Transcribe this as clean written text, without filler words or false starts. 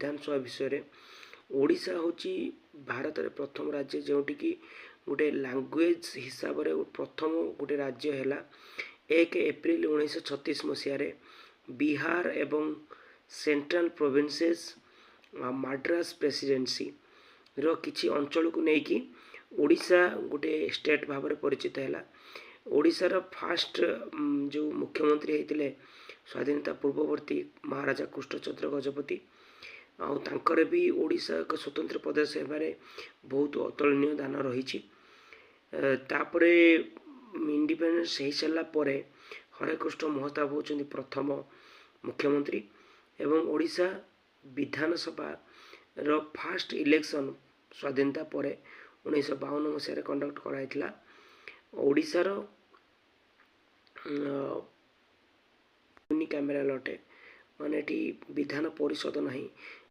विधानसभा विषय ओडिशा होची भारत रे प्रथम राज्य जोटी कि गोटे लैंग्वेज हिसाब से प्रथम गोटे राज्य है 1 एप्रिल 1936 मसीह बिहार एवं सेंट्रल प्रोविंसेस मद्रास प्रेसिडेंसी रो किछि अंचल को लेकिन ओडिशा गोटे स्टेट भाव में परिचित है। ओडिशार फास्ट जो मुख्यमंत्री होते स्वाधीनता पूर्ववर्ती महाराजा कृष्णचंद्र गजपति आंकर भी ओडिशा एक स्वतंत्र प्रदेश होबारे बहुत अतुलनीय दान रही। तापरे इंडिपेंडेंस हो सारा पर हरेकृष्ण महताब होचंदी प्रथम मुख्यमंत्री एवं ओडिशा विधानसभा रो फास्ट इलेक्शन स्वाधीनता पर 1952 मसीह कंडक्ट कराइला। ओडिशार यूनिकामेराल अटे माने विधान परिषद नहीं।